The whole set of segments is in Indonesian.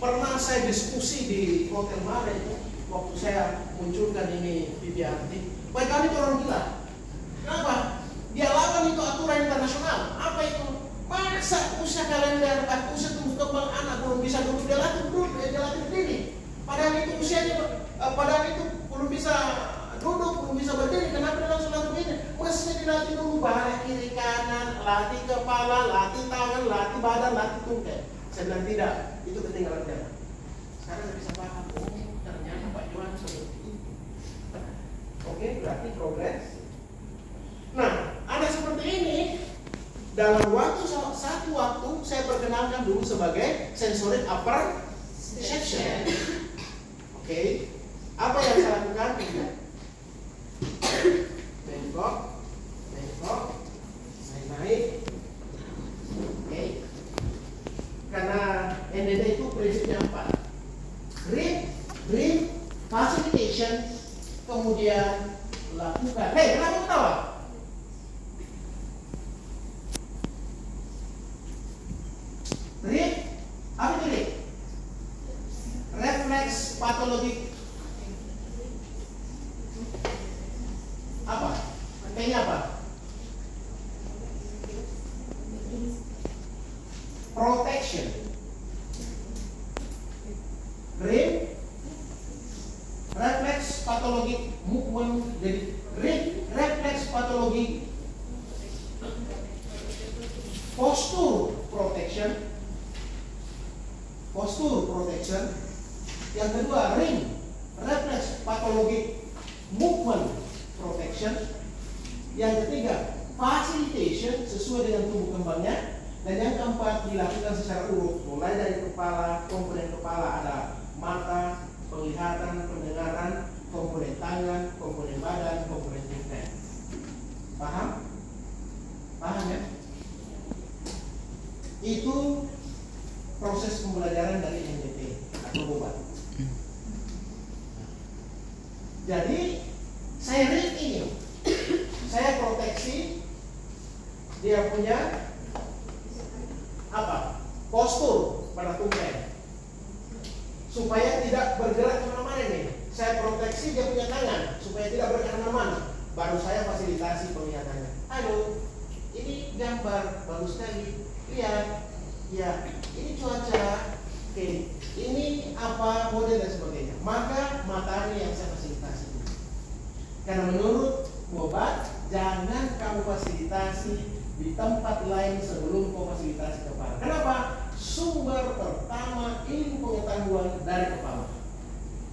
pernah saya diskusi di Hotel Mare itu waktu saya munculkan ini PBRT. Baik kali itu orang gila. Kenapa? Dia lakukan itu aturan internasional. Apa itu? Masa usia kalender, usia tumbuh kembang anak belum bisa duduk, dia latih berdiri. Padahal itu usianya, padahal itu belum bisa duduk, belum bisa berdiri. Kenapa dia langsung latih begini? Mestinya dilatih dulu badan kiri kanan, latih kepala, latih tangan, latih badan, latih tungkai. Saya bilang tidak, itu ketinggalan zaman. Sekarang saya bisa paham, oh ternyata Pak Johan seperti itu. Oke, berarti progres. Nah, ada seperti ini. Dalam satu waktu saya perkenalkan dulu sebagai sensorik apperception. Oke, apa yang saya lakukan? Bengkok, naik. Oke, karena NDD itu prinsipnya apa? Grip, facilitation, kemudian lakukan. Hei, kenapa ketawa? Grip, apa itu grip? Refleks patologik. Apa? Kayaknya apa? Protection. Grip, refleks patologik movement. Jadi grip, refleks patologik, posture protection. Yang kedua, ring, refleks patologi movement protection. Yang ketiga, facilitation sesuai dengan tumbuh kembangnya. Dan yang keempat, dilakukan secara urut, mulai dari kepala. Komponen kepala ada mata, penglihatan, pendengaran, komponen tangan, komponen badan, komponen tungkai. Paham? Paham ya? Itu proses pembelajaran dari NDT atau obat. Jadi saya read ini, saya proteksi dia punya apa? Postur pada tungkai supaya tidak bergerak kemana-mana nih. Saya proteksi dia punya tangan supaya tidak bergerak kemana-mana. Baru saya fasilitasi penglihatannya. Halo, ini gambar bagus sekali. Lihat. Ya, ini cuaca, oke, ini apa model dan sebagainya. Maka matanya yang saya fasilitasi. Karena menurut obat, jangan kamu fasilitasi di tempat lain sebelum kamu fasilitasi kepala. Kenapa? Sumber pertama ilmu pengetahuan dari kepala,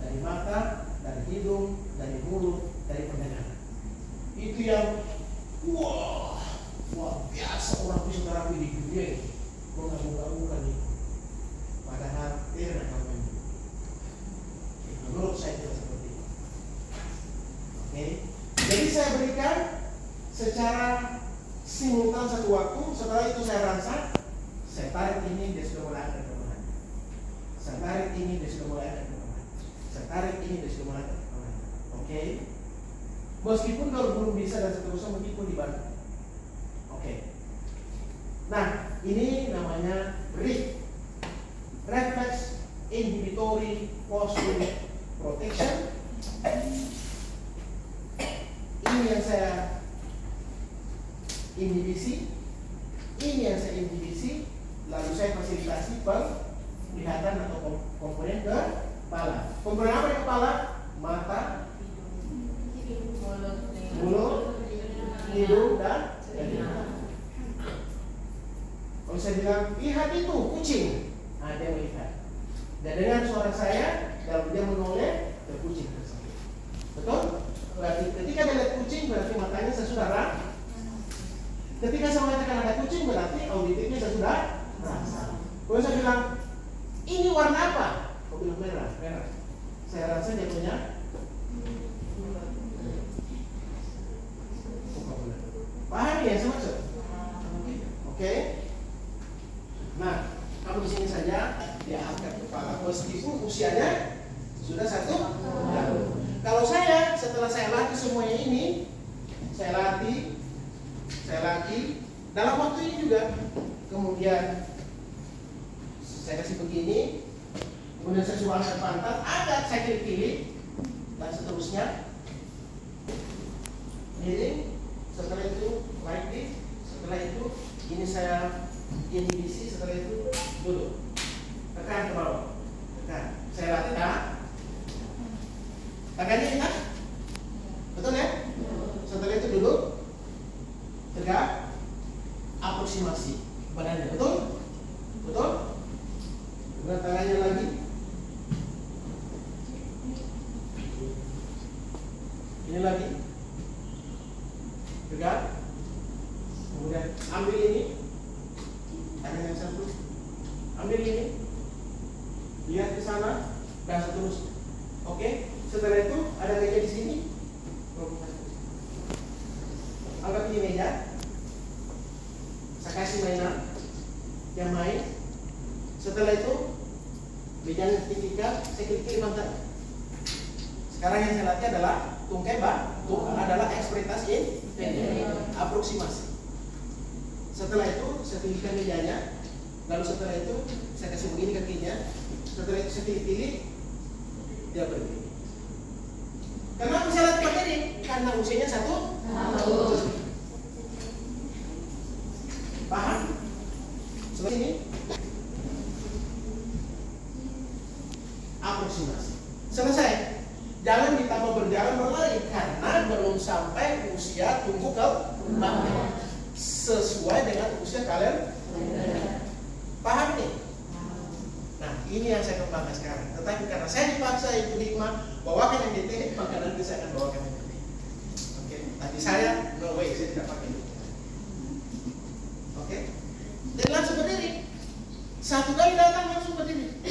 dari mata, dari hidung, dari mulut, dari pendengaran. Itu yang wah biasa orang fisioterapi di dunia ini. Bukan nih. Padahal tidak kamu ini. Menurut saya tidak seperti itu. Oke. Jadi saya berikan secara simultan satu waktu. Setelah itu saya rangsang. Saya tarik ini, dia sudah mulai ada kelemahan. Saya tarik ini, dia sudah mulai ada kelemahan. Saya tarik ini, dia sudah mulai ada kelemahan. Oke. Meskipun kalau belum bisa dan seterusnya, meskipun dibantu. Oke. Nah, ini namanya RIP, Reflex Inhibitory Posture Protection. Ini yang saya inhibisi, ini yang saya inhibisi, lalu saya fasilitasi penglihatan atau komponen kepala. Komponen apa di kepala? Mata, mulut, hidung, dan telinga. Kalau saya bilang, lihat itu kucing, dia melihat. Dan dengan suara saya, kalau dia menoleh ke kucing tersebut. Betul? Berarti ketika dia lihat kucing, berarti matanya saya sudah rasa. Ketika saya mengatakan ada kucing, berarti auditifnya saya sudah rasa. Kalau saya bilang, ini warna apa? Kau bilang merah. Saya rasa dia punya paham ya saya maksud? Oke. Nah, kamu di sini saja dia angkat kepala meskipun usianya sudah 1 tahun. Kalau saya setelah saya latih semuanya ini, saya latih dalam waktu ini juga. Kemudian saya kasih begini, Kemudian saya suruh angkat pantat, agak saya kiri-kiri, dan seterusnya. Miring, setelah itu like this, setelah itu ini saya inhibisi, setelah itu duduk. Tekan ke bawah. Tekan. Saya latih tak? Tekannya ingat? Betul ya? Setelah itu duduk. Tegak. Aproksimasi badannya. Betul? Betul? Kemudian tangannya lagi. Ini lagi. Tegak. Kemudian ambil ini. Tangan yang satu. Ambil ini. Lihat ke sana dan seterusnya. Oke, setelah itu ada meja di sini. Anggap ini meja. Saya kasih mainan. Yang main. Setelah itu meja yang tinggikan, saya klik pantat. Sekarang yang saya latih adalah tungkai adalah eksperitas aproksimasi. Setelah itu saya tinggikan mejanya. Lalu setelah itu saya kasih begini kakinya. Setelah itu saya pilih, dia berdiri. Kenapa saya latih berdiri? Karena usianya 1 tahun. Paham? Seperti ini. Aproksimasi. Selesai. Jangan ditambah berjalan berlari karena belum sampai usia tumbuh kembang sesuai dengan usia kalian. Paham nih? Nah, ini yang saya kembangkan sekarang. Tetapi karena saya dipaksa Ibu Hikmah bawakan yang DT, maka nanti saya akan bawakan yang DT. Oke, tadi saya no way, saya tidak pakai itu. Oke, dan langsung berdiri. Satu kali datang langsung berdiri.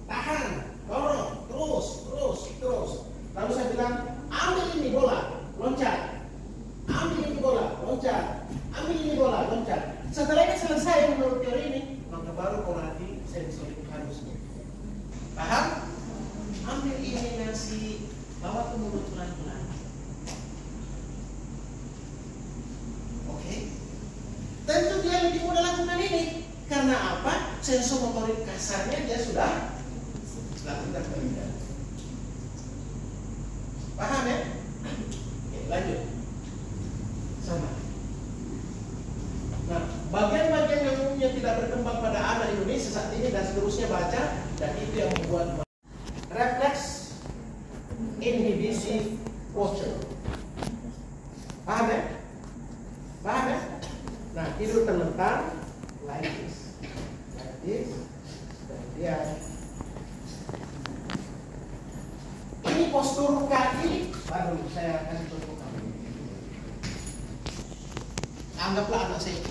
Tahan, dorong, terus. Lalu saya bilang, ambil ini bola, loncat. Ambil ini bola, loncat. Ambil ini bola, loncat. Setelah ini selesai menurut teori ini, maka baru kau latih sensorik harusnya. Paham? Ambil ini nasi, bawa ke mulut pelan-pelan. Oke? Tentu dia lebih mudah lakukan ini. Karena apa? Sensor motorik kasarnya dia sudah lakukan terlebih. Paham ya? Oke, lanjut. Sama. Nah, bagian-bagian yang umumnya tidak berkembang pada anak Indonesia saat ini dan seterusnya baca, dan itu yang membuat refleks inhibisi posture. Paham ya? Paham ya? Nah, tidur terlentang like this, dan dia. Ini postur kaki, baru saya kasih contoh kamu. Anggaplah anak saya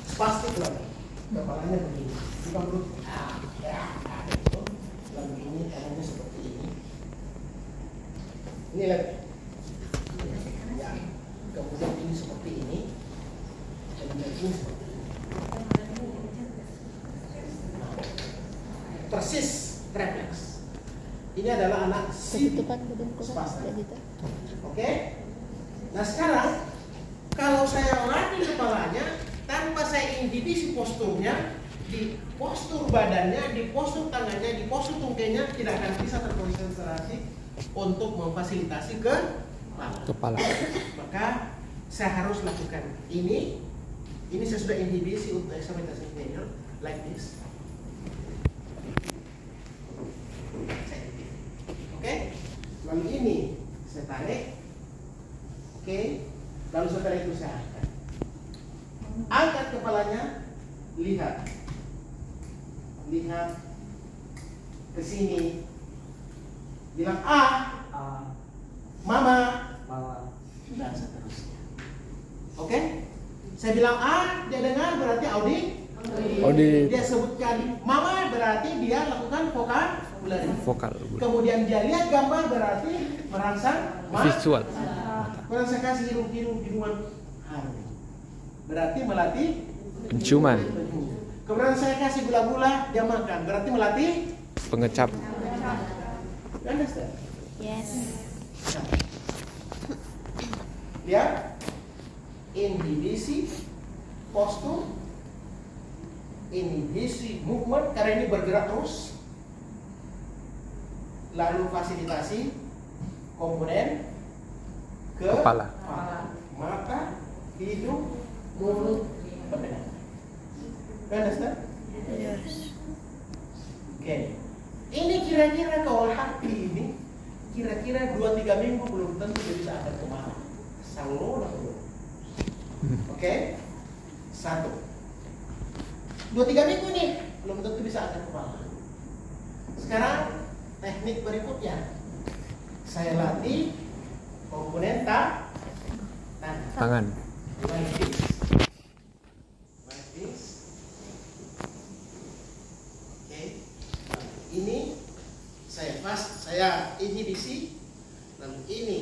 spastik lah, kepalanya begini, bukan perut, itu, lalu ini tangannya seperti ini. Ini lagi, ya. Kemudian ini seperti ini, kemudian ini seperti ini. Nah, persis refleks. Ini adalah anak spastik. Oke? Nah sekarang kalau saya latih kepalanya tanpa saya inhibisi posturnya, di postur badannya, di postur tangannya, di postur tungkainya tidak akan bisa terkonsentrasi untuk memfasilitasi kepala. Maka saya harus lakukan ini. Ini saya sudah inhibisi untuk ekstremitas inferior like this. Oke, lalu ini saya tarik. Oke, lalu setelah itu saya angkat kepalanya, lihat ke sini, bilang mama, dan seterusnya. Oke, saya bilang dia dengar berarti audit. Dia sebutkan mama berarti dia lakukan vokal. Kemudian dia lihat gambar berarti merangsang visual. Kalau saya kasih hidungan harum, berarti melatih penciuman. Kemudian saya kasih gula-gula, dia makan, berarti melatih pengecap. Understand? Yes. Lihat inhibisi postur inhibisi movement karena ini bergerak terus. Lalu fasilitasi komponen ke Kepala. mata, hidung, mulut, benar. Understand? Yes. Oke. Ini kira-kira kalau hati ini kira-kira 2-3 minggu belum tentu dia bisa ada kemana. Selalu dulu. Oke? 1. 2-3 minggu nih belum tentu bisa ada kemana. Sekarang teknik berikutnya. Saya latih komponen Tangan. like this. Like this. Oke. Ini saya inhibisi, lalu ini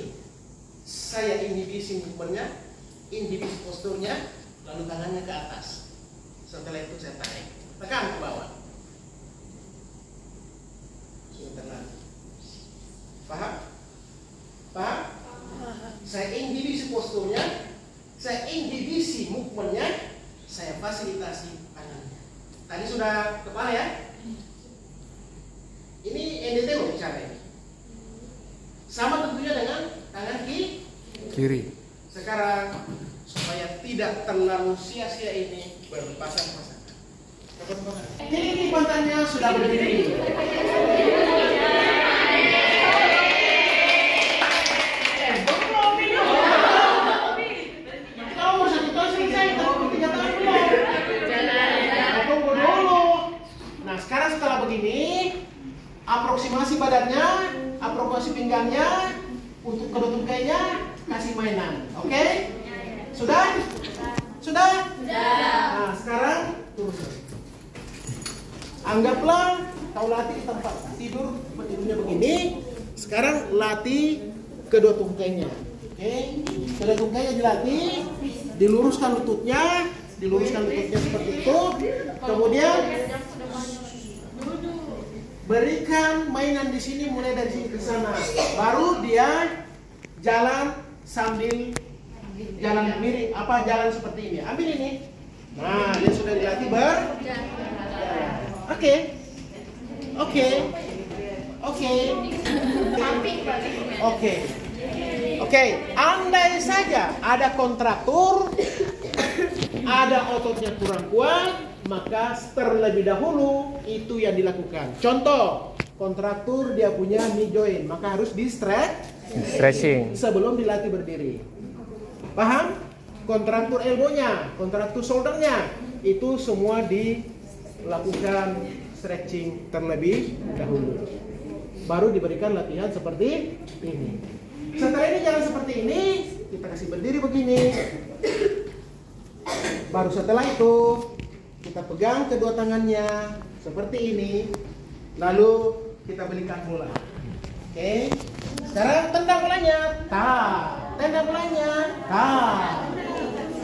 saya inhibisi movementnya, inhibisi posturnya, lalu tangannya ke atas. Setelah itu saya tarik, tekan ke bawah. Sebentar lagi. Paham? Paham? Saya inhibisi posturnya, saya inhibisi movementnya, saya fasilitasi tangannya. Tadi sudah kepala ya? Ini NDT loh bicara ini. Sama tentunya dengan tangan Kiri. Sekarang supaya tidak terlalu sia-sia ini berpasang-pasangan. Ini pantatnya sudah berdiri. Nah sekarang setelah begini, aproksimasi badannya, aproksimasi pinggangnya, untuk kedua tungkainya kasih mainan, oke? Sudah? Sudah? Nah sekarang turun. Anggaplah kau latih di tempat tidur, tidurnya begini. Sekarang latih kedua tungkainya, oke? Kedua tungkainya dilatih, diluruskan lututnya seperti itu. Kemudian berikan mainan di sini mulai dari sini ke sana. Baru dia jalan sambil jalan miring, jalan seperti ini. Ambil ini. Nah, dia sudah dilatih Oke. Oke. Andai saja ada kontraktur, ada ototnya kurang kuat, maka terlebih dahulu itu yang dilakukan. Contoh, kontraktur dia punya knee joint, maka harus di Stretching. sebelum dilatih berdiri. Paham? Kontraktur elbownya, kontraktur shouldernya, itu semua dilakukan stretching terlebih dahulu. Baru diberikan latihan seperti ini. Setelah ini jalan seperti ini, kita kasih berdiri begini. Baru setelah itu kita pegang kedua tangannya seperti ini, lalu kita berikan bola. Oke. Sekarang tendang bolanya, tendang bolanya,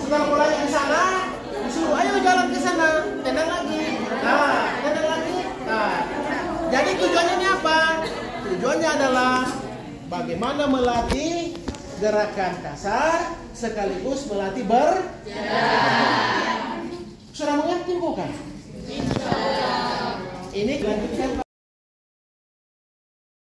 setelah bolanya ke sana, disuruh ayo jalan ke sana, tendang lagi, tendang lagi, Jadi tujuannya ini apa? Tujuannya adalah bagaimana melatih gerakan kasar sekaligus melatih berjalan. Sudah mengerti bukan? Ini lanjutkan.